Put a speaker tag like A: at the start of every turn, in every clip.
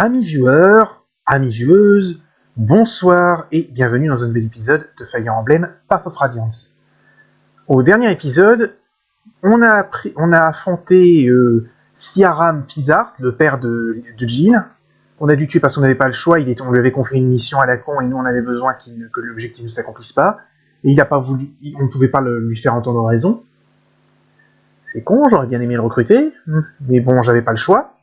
A: Amis viewers, amis vieweuses, bonsoir et bienvenue dans un nouvel épisode de Fire Emblem Path of Radiance. Au dernier épisode, on a affronté Siaram Fizart, le père de Jean. On a dû tuer parce qu'on n'avait pas le choix, on lui avait confié une mission à la con et nous on avait besoin que l'objectif ne s'accomplisse pas. Et il n'a pas voulu, on ne pouvait pas lui faire entendre raison. C'est con, j'aurais bien aimé le recruter, mais bon, j'avais pas le choix.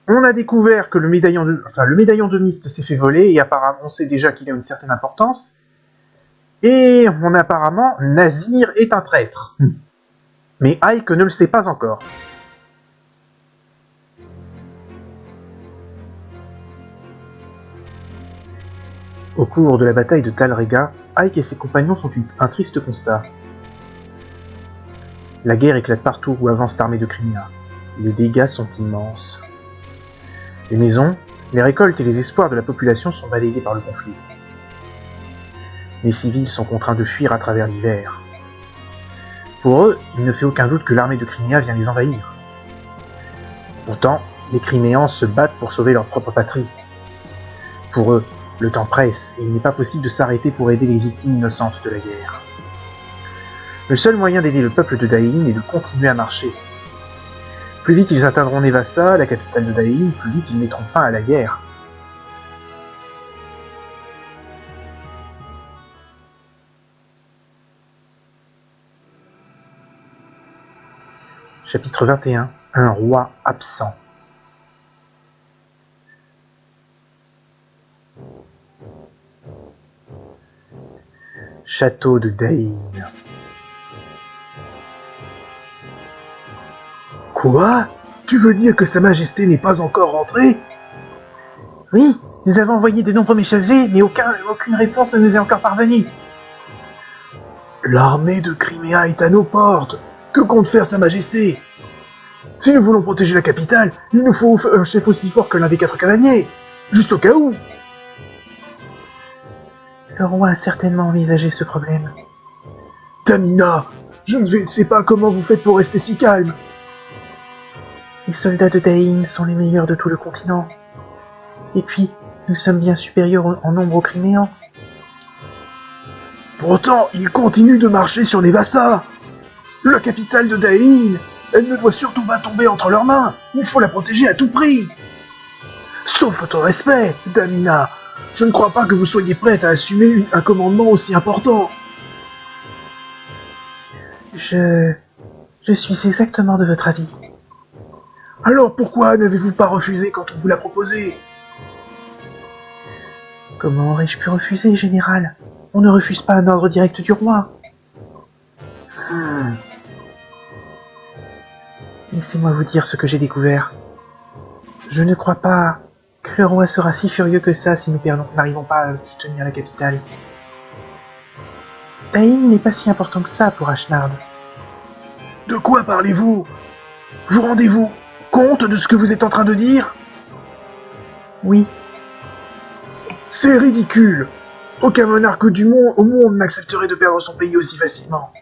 A: On a découvert que le médaillon de Mist s'est fait voler, et apparemment, on sait déjà qu'il a une certaine importance. Et apparemment, Nazir est un traître. Mais Ike ne le sait pas encore. Au cours de la bataille de Talrega, Ike et ses compagnons font un triste constat. La guerre éclate partout où avance l'armée de Crimea. Les dégâts sont immenses. Les maisons, les récoltes et les espoirs de la population sont balayés par le conflit. Les civils sont contraints de fuir à travers l'hiver. Pour eux, il ne fait aucun doute que l'armée de Crimea vient les envahir. Pourtant, les Criméens se battent pour sauver leur propre patrie. Pour eux, le temps presse et il n'est pas possible de s'arrêter pour aider les victimes innocentes de la guerre. Le seul moyen d'aider le peuple de Dain est de continuer à marcher. Plus vite ils atteindront Nevassa, la capitale de Dain, plus vite ils mettront fin à la guerre. Chapitre 21. Un roi absent. Château de Dain.
B: Quoi? Tu veux dire que Sa Majesté n'est pas encore rentrée?
A: Oui, nous avons envoyé de nombreux messagers, mais aucune réponse ne nous est encore parvenue.
B: L'armée de Crimea est à nos portes. Que compte faire Sa Majesté? Si nous voulons protéger la capitale, il nous faut un chef aussi fort que l'un des 4 cavaliers. Juste au cas où.
A: Le roi a certainement envisagé ce problème.
B: Tamina, je ne sais pas comment vous faites pour rester si calme.
A: Les soldats de Dain sont les meilleurs de tout le continent. Et puis, nous sommes bien supérieurs en nombre aux Criméens.
B: Pourtant, ils continuent de marcher sur Nevassa. La capitale de Dain, elle ne doit surtout pas tomber entre leurs mains. Il faut la protéger à tout prix. Sauf votre respect, Tamina. Je ne crois pas que vous soyez prête à assumer un commandement aussi important.
A: Je suis exactement de votre avis.
B: Alors pourquoi n'avez-vous pas refusé quand on vous l'a proposé?
A: Comment aurais-je pu refuser, général? On ne refuse pas un ordre direct du roi. Laissez-moi vous dire ce que j'ai découvert. Je ne crois pas que le roi sera si furieux que ça si nous n'arrivons pas à soutenir la capitale. Dain n'est pas si important que ça pour Ashnard.
B: De quoi parlez-vous? Vous rendez-vous compte de ce que vous êtes en train de dire?
A: Oui.
B: C'est ridicule. Aucun monarque au monde n'accepterait de perdre son pays aussi facilement.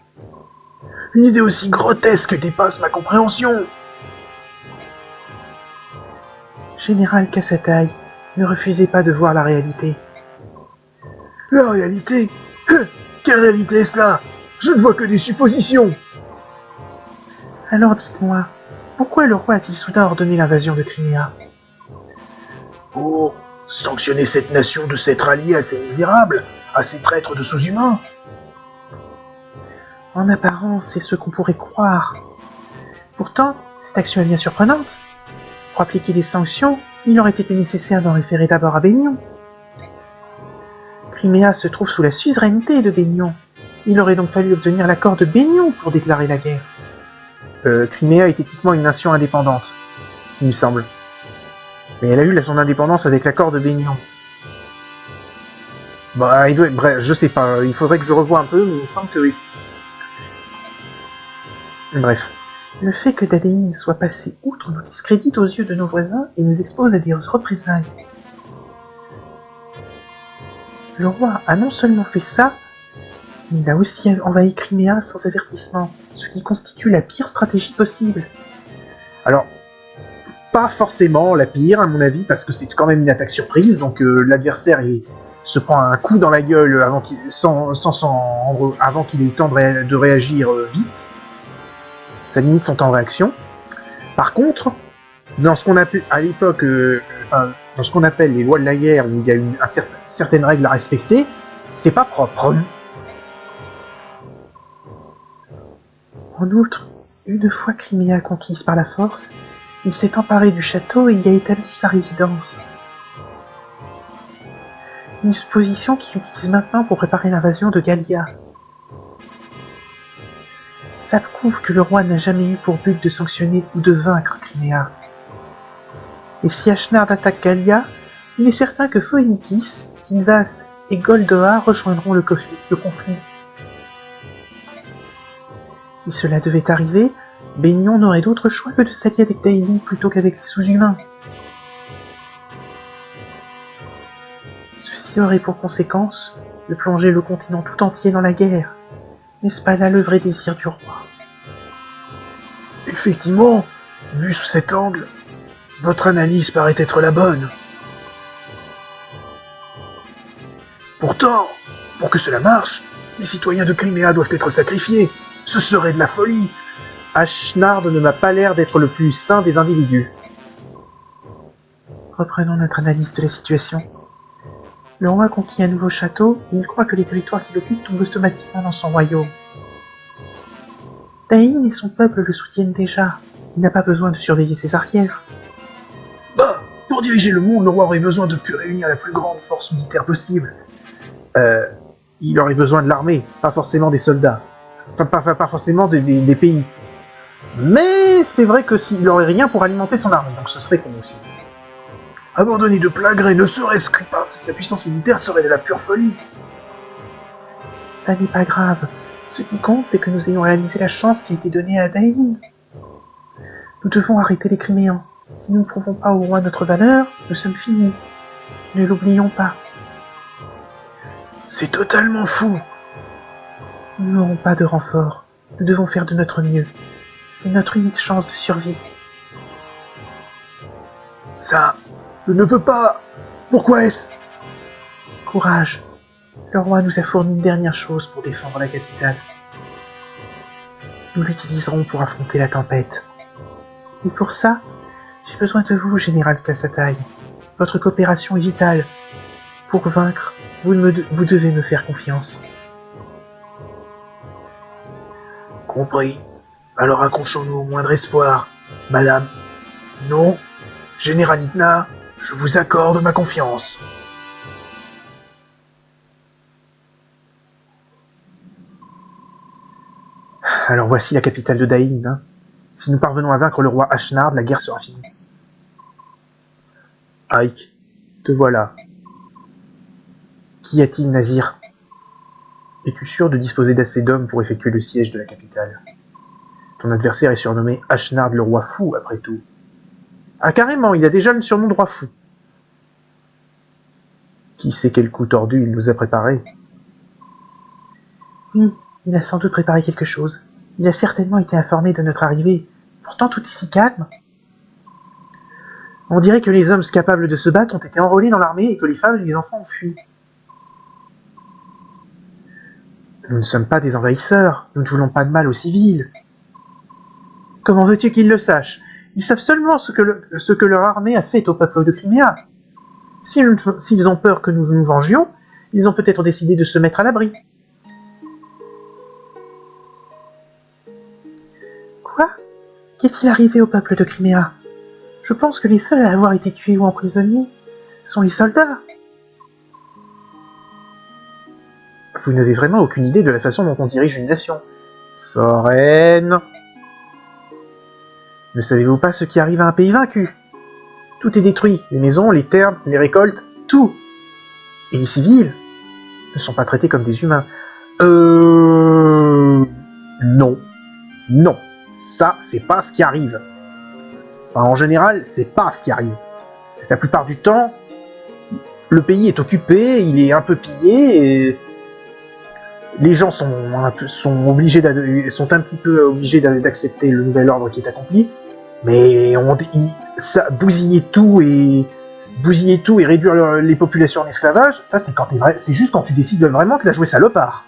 B: Une idée aussi grotesque dépasse ma compréhension.
A: Général Kassatai, ne refusez pas de voir la réalité.
B: La réalité? Quelle réalité est-ce là? Je ne vois que des suppositions.
A: Alors dites-moi, pourquoi le roi a-t-il soudain ordonné l'invasion de Crimea?
B: Oh, sanctionner cette nation de s'être alliée à ces misérables, à ces traîtres de sous-humains?
A: En apparence, c'est ce qu'on pourrait croire. Pourtant, cette action est bien surprenante. Pour appliquer des sanctions, il aurait été nécessaire d'en référer d'abord à Baignon. Crimea se trouve sous la suzeraineté de Baignon. Il aurait donc fallu obtenir l'accord de Baignon pour déclarer la guerre. Crimea est techniquement une nation indépendante, il me semble. Mais elle a eu son indépendance avec l'accord de Baignon. Bref, je sais pas, il faudrait que je revoie un peu, mais il me semble que oui. Bref. Le fait que Dain soit passé outre nous discrédite aux yeux de nos voisins et nous expose à des représailles. Le roi a non seulement fait ça, mais il a aussi envahi Crimea sans avertissement, ce qui constitue la pire stratégie possible. Alors, pas forcément la pire, à mon avis, parce que c'est quand même une attaque surprise, donc l'adversaire se prend un coup dans la gueule avant qu'il ait le temps de réagir vite. Ça limite son temps de réaction. Par contre, dans ce qu'on appelle à l'époque, dans ce qu'on appelle les lois de la guerre, où il y a certaines règles à respecter, c'est pas propre.
C: En outre, une fois Crimea conquise par la force, il s'est emparé du château et y a établi sa résidence. Une position qu'il utilise maintenant pour préparer l'invasion de Gallia. Ça prouve que le roi n'a jamais eu pour but de sanctionner ou de vaincre Crimea. Et si Ashnard attaque Gallia, il est certain que Phoenikis, Kinvas et Goldoa rejoindront le conflit. Si cela devait arriver, Baignon n'aurait d'autre choix que de s'allier avec Dailin plutôt qu'avec les sous-humains. Ceci aurait pour conséquence de plonger le continent tout entier dans la guerre. N'est-ce pas là le vrai désir du roi?
B: Effectivement, vu sous cet angle, votre analyse paraît être la bonne. Pourtant, pour que cela marche, les citoyens de Crimea doivent être sacrifiés. Ce serait de la folie.
A: Ashnard ne m'a pas l'air d'être le plus sain des individus.
C: Reprenons notre analyse de la situation. Le roi conquit un nouveau château et il croit que les territoires qu'il occupe tombent automatiquement dans son royaume. Dain et son peuple le soutiennent déjà. Il n'a pas besoin de surveiller ses arrières.
B: Bah, pour diriger le monde, le roi aurait besoin de réunir la plus grande force militaire possible.
A: Il aurait besoin de l'armée, pas forcément des soldats. Enfin, pas forcément des pays. Mais c'est vrai que s'il n'aurait rien pour alimenter son armée, donc ce serait con aussi.
B: Abandonner de plein gré, ne serait-ce que par sa puissance militaire, serait de la pure folie.
C: Ça n'est pas grave. Ce qui compte, c'est que nous ayons réalisé la chance qui a été donnée à Dain. Nous devons arrêter les Criméens. Si nous ne prouvons pas au roi notre valeur, nous sommes finis. Ne l'oublions pas.
B: C'est totalement fou.
C: Nous n'aurons pas de renfort. Nous devons faire de notre mieux. C'est notre unique chance de survie.
B: Ça, je ne peux pas. Pourquoi est-ce?
C: Courage. Le roi nous a fourni une dernière chose pour défendre la capitale. Nous l'utiliserons pour affronter la tempête. Et pour ça, j'ai besoin de vous, général Kassatai. Votre coopération est vitale. Pour vaincre, vous devez me faire confiance.
B: Compris. Alors accrochons-nous au moindre espoir, madame. Non, général Itna, je vous accorde ma confiance.
A: Alors voici la capitale de Dain. Hein. Si nous parvenons à vaincre le roi Ashnard, la guerre sera finie. Ike, te voilà. Qu'y a-t-il, Nazir? Es-tu sûr de disposer d'assez d'hommes pour effectuer le siège de la capitale? Ton adversaire est surnommé Ashnard le roi fou, après tout. Ah carrément, il a déjà le surnom de roi fou. Qui sait quel coup tordu il nous a préparé?
C: Oui, il a sans doute préparé quelque chose. Il a certainement été informé de notre arrivée. Pourtant tout est si calme. On dirait que les hommes capables de se battre ont été enrôlés dans l'armée et que les femmes et les enfants ont fui.
A: Nous ne sommes pas des envahisseurs, nous ne voulons pas de mal aux civils. Comment veux-tu qu'ils le sachent? Ils savent seulement ce que leur armée a fait au peuple de Crimea. S'ils ont peur que nous nous vengions, ils ont peut-être décidé de se mettre à l'abri.
C: Quoi? Qu'est-il arrivé au peuple de Crimea? Je pense que les seuls à avoir été tués ou emprisonnés sont les soldats.
A: Vous n'avez vraiment aucune idée de la façon dont on dirige une nation. Soren! Ne savez-vous pas ce qui arrive à un pays vaincu? Tout est détruit, les maisons, les terres, les récoltes, tout. Et les civils ne sont pas traités comme des humains. Non. Non. Ça, c'est pas ce qui arrive. Enfin, en général, c'est pas ce qui arrive. La plupart du temps, le pays est occupé, il est un peu pillé, et les gens sont un petit peu obligés d'accepter le nouvel ordre qui est accompli. Mais ça, bousiller tout et réduire les populations en esclavage, ça c'est c'est juste quand tu décides vraiment de la jouer salopard.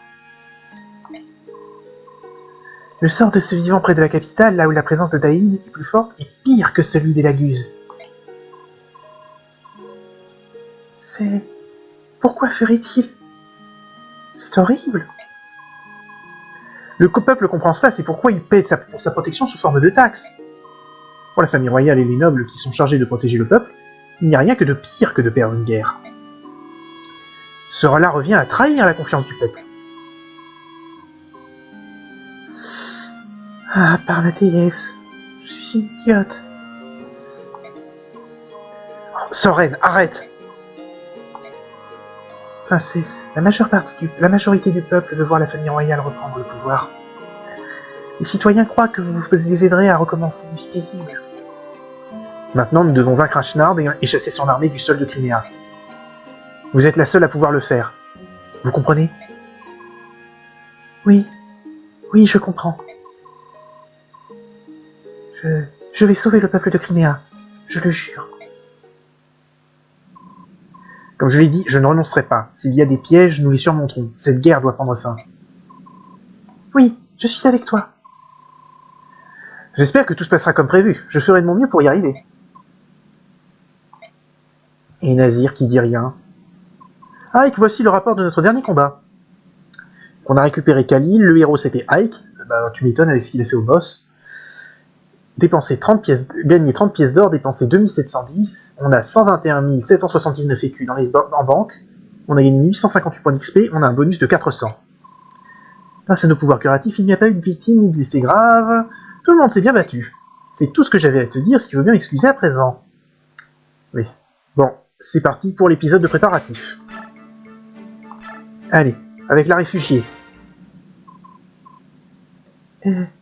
C: Le sort de ce vivant près de la capitale, là où la présence de Daïn est plus forte, est pire que celui des Laguses. C'est... Pourquoi ferait-il? C'est horrible.
A: Le peuple comprend cela, c'est pourquoi il paie pour sa protection sous forme de taxes. Pour la famille royale et les nobles qui sont chargés de protéger le peuple, il n'y a rien que de pire que de perdre une guerre. Cela revient à trahir la confiance du peuple.
C: Ah, par la déesse, je suis une idiote.
A: Oh, Soren, arrête!
C: Princesse, la majorité du peuple veut voir la famille royale reprendre le pouvoir. Les citoyens croient que vous les aiderez à recommencer une vie paisible.
A: Maintenant, nous devons vaincre Ashnard et chasser son armée du sol de Crimea. Vous êtes la seule à pouvoir le faire. Vous comprenez?
C: Oui, je comprends. Je vais sauver le peuple de Crimea, je le jure.
A: Comme je l'ai dit, je ne renoncerai pas. S'il y a des pièges, nous les surmonterons. Cette guerre doit prendre fin.
C: Oui, je suis avec toi.
A: J'espère que tout se passera comme prévu. Je ferai de mon mieux pour y arriver. Et Nazir qui dit rien. Ike, voici le rapport de notre dernier combat. On a récupéré Khalil, le héros c'était Ike. Bah, tu m'étonnes avec ce qu'il a fait au boss. Gagné 30 pièces d'or, dépensé 2710. On a 121 779 écus en banque. On a gagné 858 points d'XP. On a un bonus de 400. Grâce à nos pouvoirs curatifs, il n'y a pas eu de victime ni de blessé grave. Tout le monde s'est bien battu. C'est tout ce que j'avais à te dire, si tu veux bien m'excuser à présent. Oui. Bon, c'est parti pour l'épisode de préparatif. Allez, avec la réfugiée.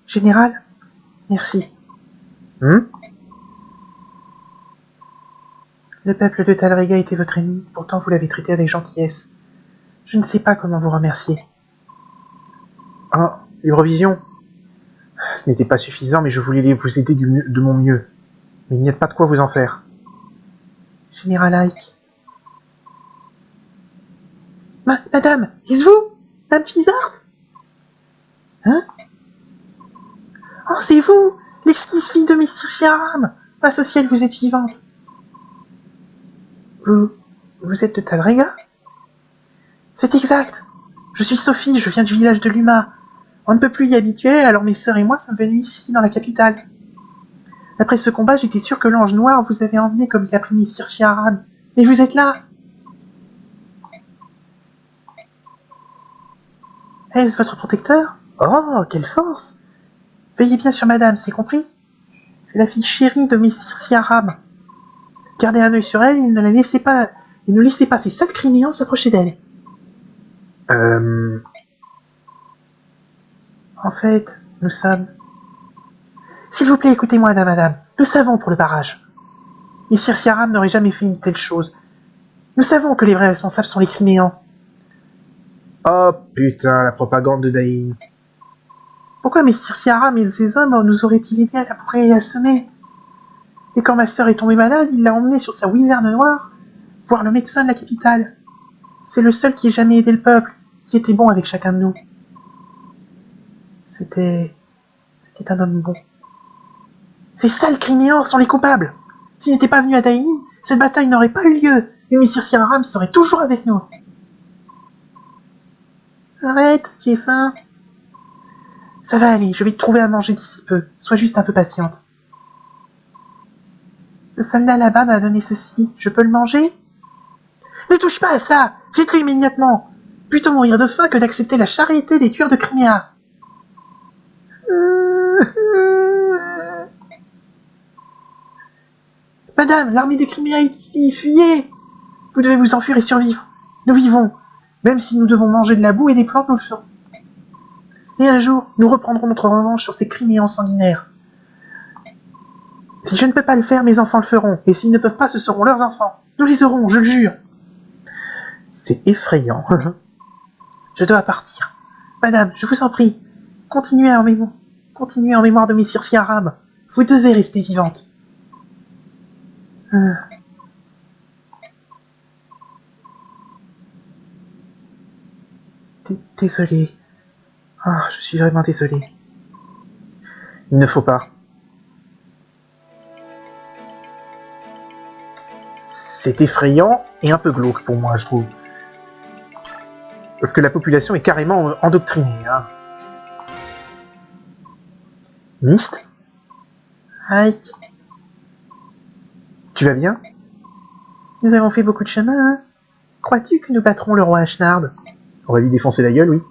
C: Général, merci. Le peuple de Talrega était votre ennemi, pourtant vous l'avez traité avec gentillesse. Je ne sais pas comment vous remercier.
A: Ah, l'Eurovision. Ce n'était pas suffisant, mais je voulais vous aider de mon mieux. Mais il n'y a pas de quoi vous en faire.
C: Général Ike. Madame, est-ce vous? Madame Fizard? Hein? Oh, c'est vous, l'exquise fille de Messire Chiaram. Passe au ciel, vous êtes vivante. Vous êtes de Talrega? C'est exact. Je suis Sophie, je viens du village de Luma. On ne peut plus y habituer, alors mes sœurs et moi sommes venus ici, dans la capitale. Après ce combat, j'étais sûr que l'ange noir vous avait emmené comme il a pris Messire Chiaram. Mais vous êtes là. Est-ce votre protecteur? Oh, quelle force! Veillez bien sur madame, c'est compris? C'est la fille chérie de Messire Chiaram. Gardez un œil sur elle et ne laissez pas ces sales criminels s'approcher d'elle. En fait, nous sommes... S'il vous plaît, écoutez-moi, madame. Nous savons pour le barrage. Messire Chiaram n'aurait jamais fait une telle chose. Nous savons que les vrais responsables sont les criméans.
A: Oh putain, la propagande de Daïn.
C: Pourquoi Messire Chiaram et ses hommes nous auraient-ils aidés à la pourrir et à semer? Et quand ma sœur est tombée malade, il l'a emmenée sur sa wyverne noire voir le médecin de la capitale. C'est le seul qui ait jamais aidé le peuple. Il était bon avec chacun de nous. C'était un homme bon. Ces sales criméans sont les coupables. S'ils n'étaient pas venus à Daïn, cette bataille n'aurait pas eu lieu. Et Messire Chiaram serait toujours avec nous. Arrête, j'ai faim. Ça va aller, je vais te trouver à manger d'ici peu. Sois juste un peu patiente. Ce soldat là-bas m'a donné ceci. Je peux le manger? Ne touche pas à ça! Jette-le immédiatement! Plutôt mourir de faim que d'accepter la charité des tueurs de Crimea. Madame, l'armée de Crimea est ici, fuyez! Vous devez vous enfuir et survivre. Nous vivons. Même si nous devons manger de la boue et des plantes, nous le ferons. Et un jour, nous reprendrons notre revanche sur ces Criméens sanguinaires. Si je ne peux pas le faire, mes enfants le feront. Et s'ils ne peuvent pas, ce seront leurs enfants. Nous les aurons, je le jure.
A: C'est effrayant.
C: Je dois partir. Madame, je vous en prie, continuez en mémoire de Messire Chiaram. Vous devez rester vivante. Désolé. Ah, je suis vraiment désolé.
A: Il ne faut pas. C'est effrayant et un peu glauque pour moi, je trouve. Parce que la population est carrément endoctrinée, hein. Myst,
C: Ike,
A: tu vas bien?
C: nous avons fait beaucoup de chemin, hein? Crois-tu que nous battrons le roi Ashnard?
A: On va lui défoncer la gueule, oui.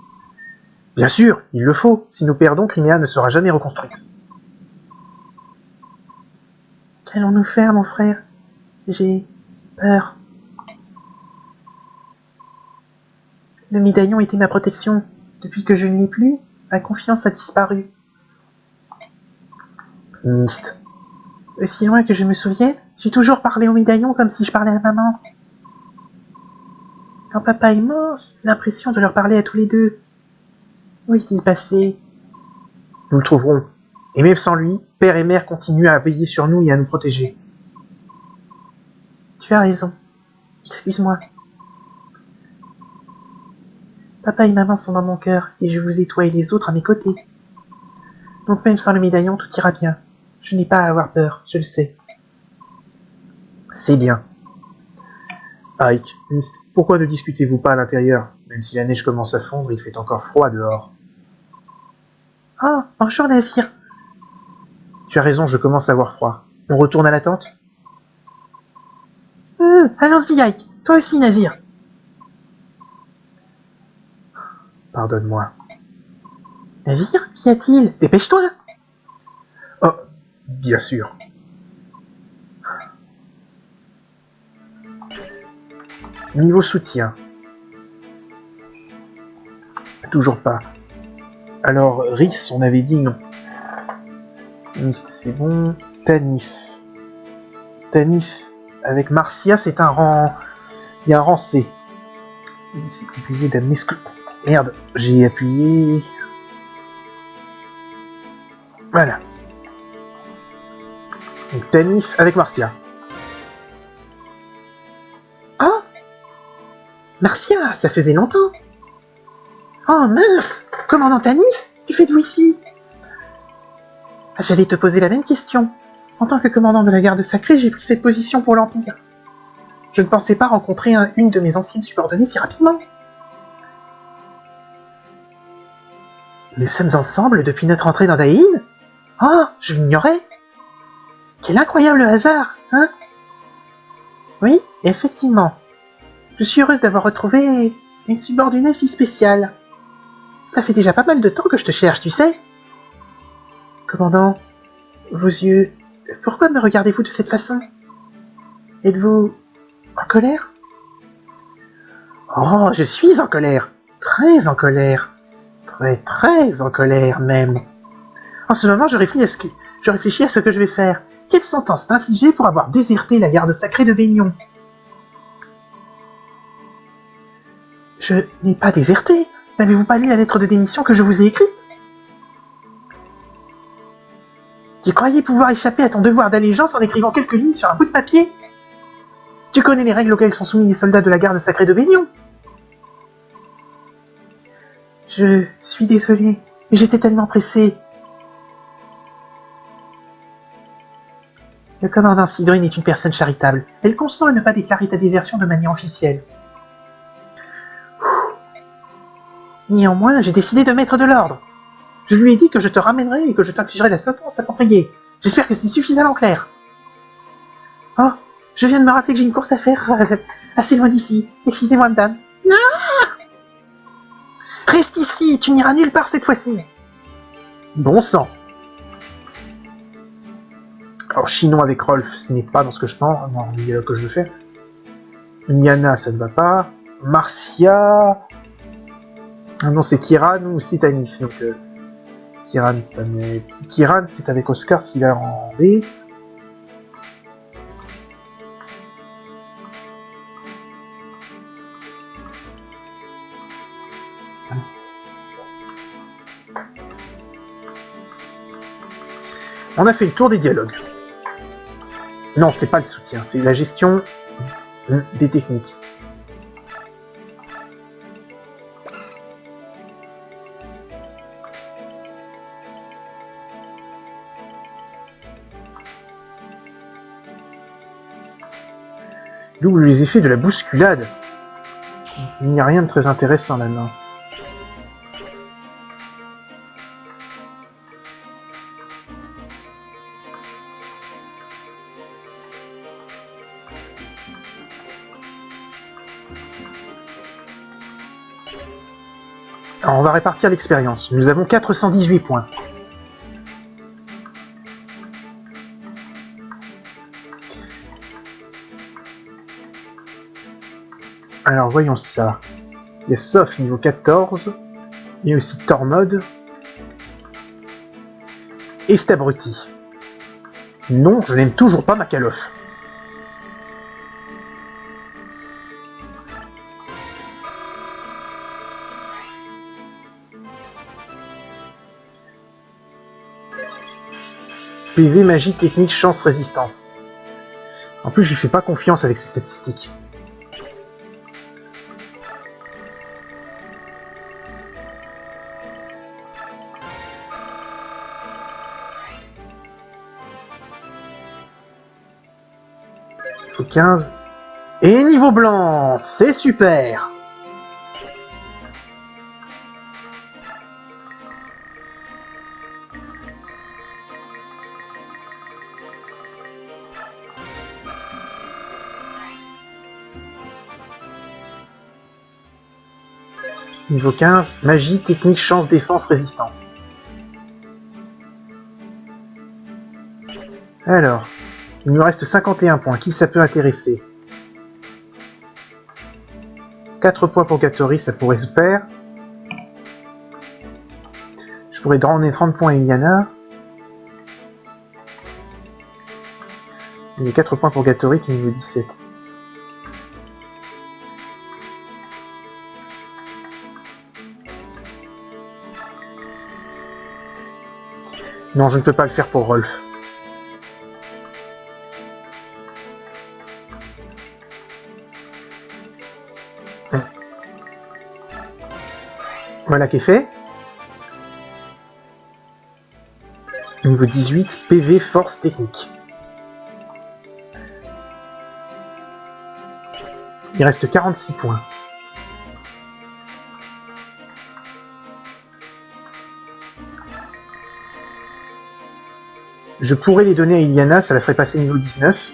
A: Bien sûr, il le faut. Si nous perdons, Crimea ne sera jamais reconstruite.
C: Qu'allons-nous faire, mon frère? J'ai peur. Le médaillon était ma protection. Depuis que je ne l'ai plus, ma confiance a disparu.
A: Myst.
C: Aussi loin que je me souvienne, j'ai toujours parlé au médaillon comme si je parlais à maman. Quand papa est mort, j'ai l'impression de leur parler à tous les deux. Où est-il passé?
A: Nous le trouverons. Et même sans lui, père et mère continuent à veiller sur nous et à nous protéger.
C: Tu as raison. Excuse-moi. Papa et maman sont dans mon cœur, et je vous ai toi et les autres à mes côtés. Donc même sans le médaillon, tout ira bien. Je n'ai pas à avoir peur, je le sais.
A: C'est bien. Ike, Myst, pourquoi ne discutez-vous pas à l'intérieur? Même si la neige commence à fondre, il fait encore froid dehors.
C: Oh, bonjour Nazir.
A: Tu as raison, je commence à avoir froid. On retourne à la tente?
C: Allons-y Ike, toi aussi Nazir.
A: Pardonne-moi.
C: Nazir, qu'y a-t-il? Dépêche-toi.
A: Oh, bien sûr. Niveau soutien. Toujours pas. Alors, Rhys, on avait dit non. Myst, c'est bon. Tanif. Tanif, avec Marcia, c'est un rang... Il y a un rang C. J'ai obligé d'amener ce que... Merde, j'ai appuyé... Voilà. Donc Tanif avec Marcia.
C: Oh, Marcia, ça faisait longtemps. Oh mince, commandant Tanif, que faites-vous ici? J'allais te poser la même question. En tant que commandant de la garde sacrée, j'ai pris cette position pour l'Empire. Je ne pensais pas rencontrer une de mes anciennes subordonnées si rapidement. Nous sommes ensemble depuis notre entrée dans Daïn? Oh, je l'ignorais. Quel incroyable hasard, hein? Oui, effectivement. Je suis heureuse d'avoir retrouvé une subordonnée si spéciale. Ça fait déjà pas mal de temps que je te cherche, tu sais. Commandant, vos yeux... Pourquoi me regardez-vous de cette façon? Êtes-vous en colère? Oh, je suis en colère. Très en colère. Très en colère, même. En ce moment, je réfléchis à ce que je vais faire. Quelle sentence t'infliger pour avoir déserté la garde sacrée de Baignon? Je n'ai pas déserté. N'avez-vous pas lu la lettre de démission que je vous ai écrite? Tu croyais pouvoir échapper à ton devoir d'allégeance en écrivant quelques lignes sur un bout de papier? Tu connais les règles auxquelles sont soumis les soldats de la garde sacrée de Baignon? Je suis désolé, mais j'étais tellement pressé. Le commandant Sigrun est une personne charitable. Elle consent à ne pas déclarer ta désertion de manière officielle. Néanmoins, j'ai décidé de mettre de l'ordre. Je lui ai dit que je te ramènerai et que je t'infligerai la sentence appropriée. J'espère que c'est suffisamment clair. Oh, je viens de me rappeler que j'ai une course à faire assez loin d'ici. Excusez-moi, madame. Ah! Reste ici, tu n'iras nulle part cette fois-ci.
A: Bon sang. Alors, Chinon avec Rolf, ce n'est pas dans ce que je pense, dans le dialogue que je veux faire. Iliana, ça ne va pas. Marcia... Ah non, c'est Kiran ou c'est Tanif. Donc, Kiran, ça n'est... Kiran, c'est avec Oscar s'il est en B. On a fait le tour des dialogues. Non, c'est pas le soutien, c'est la gestion des techniques. D'où les effets de la bousculade. Il n'y a rien de très intéressant là-dedans. Alors on va répartir l'expérience. Nous avons 418 points. Alors voyons ça. Il y a Sof niveau 14. Il y a aussi Tormod. Et Stabruti. Non, je n'aime toujours pas Makalov. PV, magie, technique, chance, résistance. En plus, je lui fais pas confiance avec ses statistiques. Il faut 15. Et niveau blanc, c'est super! Niveau 15, magie, technique, chance, défense, résistance. Alors, il nous reste 51 points. Qui ça peut intéresser? 4 points pour Gatori, ça pourrait se faire. Je pourrais donner 30 points à Iliana. Il y a 4 points pour Gatori qui est niveau 17. Non, je ne peux pas le faire pour Rolf. Voilà qui est fait. Niveau 18, PV, force, technique. Il reste 46 points. Je pourrais les donner à Iliana, ça la ferait passer niveau 19.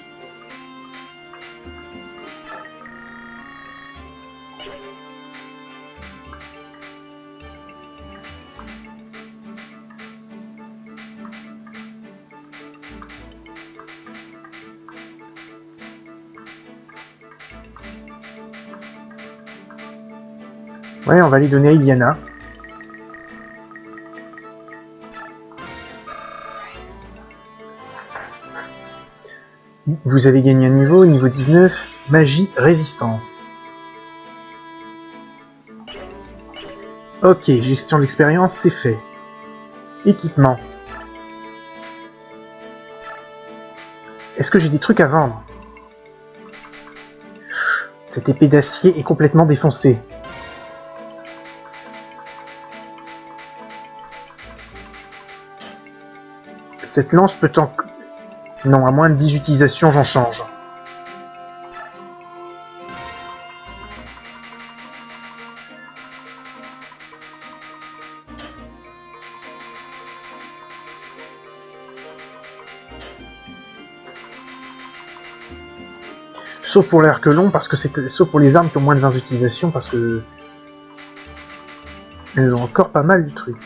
A: Ouais, on va les donner à Iliana. Vous avez gagné un niveau 19, magie, résistance. Ok, gestion de l'expérience, c'est fait. Équipement. Est-ce que j'ai des trucs à vendre? Cette épée d'acier est complètement défoncée. Cette lance peut en... Non, à moins de 10 utilisations, j'en change. Sauf pour l'arc long, parce que c'est... Sauf pour les armes qui ont moins de 20 utilisations, parce que... Elles ont encore pas mal de trucs.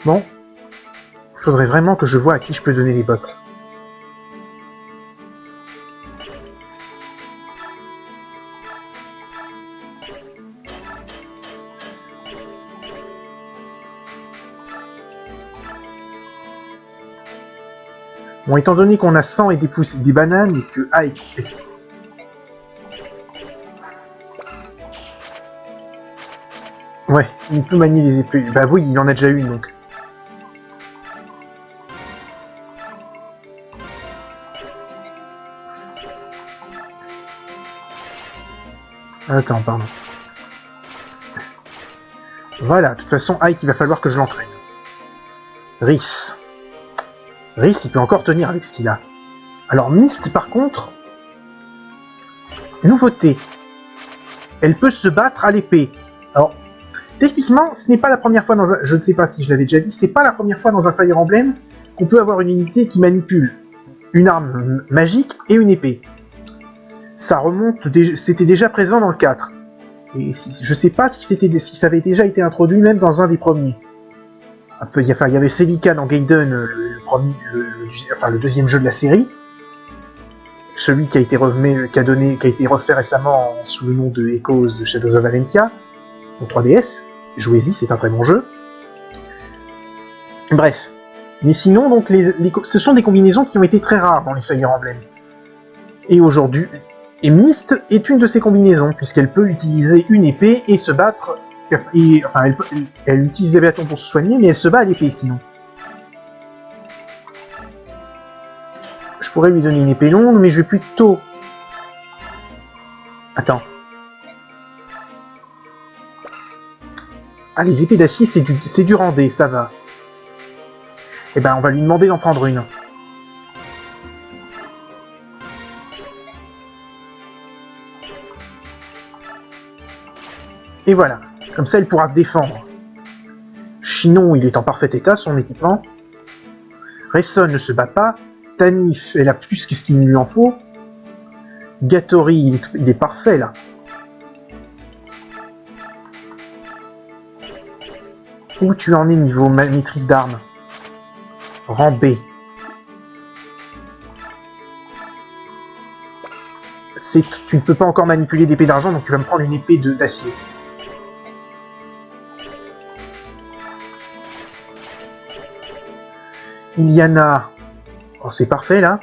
A: Bon, il faudrait vraiment que je vois à qui je peux donner les bottes. Bon, étant donné qu'on a 100 et des bananes et que Ike... Ouais, il peut manier les épées. Bah oui, il en a déjà une, donc. Attends, pardon. Voilà, de toute façon, Ike, il va falloir que je l'entraîne. Rhys. Rhys, il peut encore tenir avec ce qu'il a. Alors, Mist, par contre... Nouveauté. Elle peut se battre à l'épée. Alors, techniquement, ce n'est pas la première fois dans un... Je ne sais pas si je l'avais déjà dit, c'est pas la première fois dans un Fire Emblem qu'on peut avoir une unité qui manipule une arme magique et une épée. Ça remonte... C'était déjà présent dans le 4. Et je sais pas si ça avait déjà été introduit même dans un des premiers. Enfin, il y avait Celica dans Gaiden, le deuxième jeu de la série. Celui qui a été refait récemment sous le nom de Echoes Shadows of Valentia, pour 3DS. Jouez-y, c'est un très bon jeu. Bref. Mais sinon, donc, ce sont des combinaisons qui ont été très rares dans les Fire Emblem. Et aujourd'hui... Et Mist est une de ces combinaisons, puisqu'elle peut utiliser une épée et se battre... elle utilise des bâtons pour se soigner, mais elle se bat à l'épée sinon. Je pourrais lui donner une épée longue, mais je vais plutôt... Attends. Ah, les épées d'acier, c'est du rendé, ça va. Eh ben, on va lui demander d'en prendre une. Et voilà, comme ça elle pourra se défendre. Chinon, il est en parfait état, son équipement. Resson ne se bat pas. Tanif, elle a plus que ce qu'il lui en faut. Gattori, il est parfait là. Où tu en es niveau maîtrise d'armes? Rang B. Tu ne peux pas encore manipuler d'épée d'argent, donc tu vas me prendre une épée d'acier. Iliana, oh, c'est parfait là.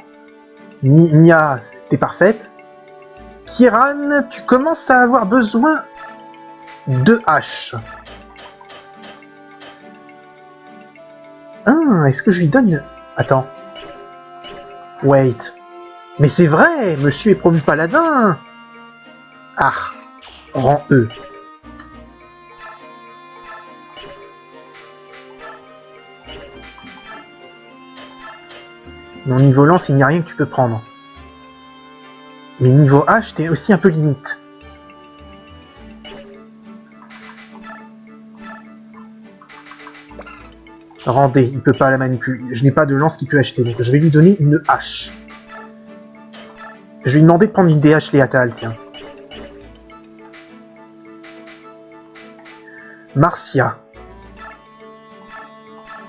A: Mia, t'es parfaite. Kiran, tu commences à avoir besoin de haches. Ah, est-ce que je lui donne... Attends. Wait. Mais c'est vrai, monsieur est promu paladin. Ah, rang E. Non, niveau lance, il n'y a rien que tu peux prendre. Mais niveau H, t'es aussi un peu limite. Rendez, il peut pas la manipuler. Je n'ai pas de lance qu'il peut acheter, donc je vais lui donner une hache. Je vais lui demander de prendre une DH Léatal, tiens. Marcia.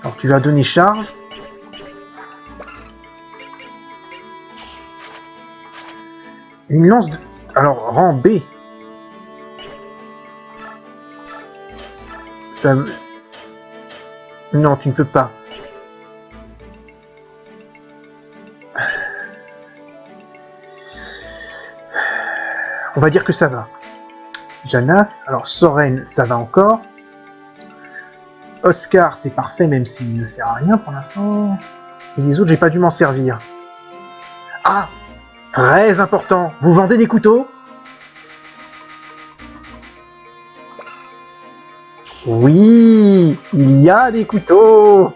A: Alors tu vas donner charge. Une lance de... Alors, rang B. Ça... Non, tu ne peux pas. On va dire que ça va. Janaf, alors Soren, ça va encore. Oscar, c'est parfait, même s'il ne sert à rien pour l'instant. Et les autres, j'ai pas dû m'en servir. Ah! Très important, vous vendez des couteaux? Oui, il y a des couteaux.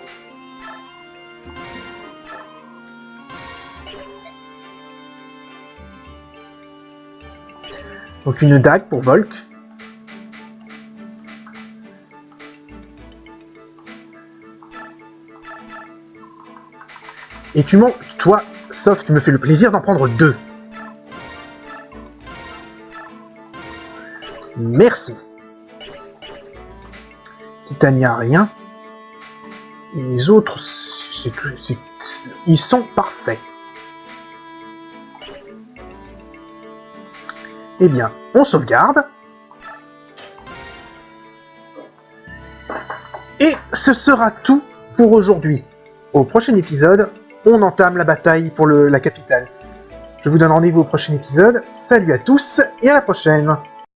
A: Donc une dague pour Volk. Et tu m'en... Toi, sauf tu me fais le plaisir d'en prendre 2. Merci. Titania, rien. Et les autres, ils sont parfaits. Eh bien, on sauvegarde. Et ce sera tout pour aujourd'hui. Au prochain épisode, on entame la bataille pour la capitale. Je vous donne rendez-vous au prochain épisode. Salut à tous et à la prochaine!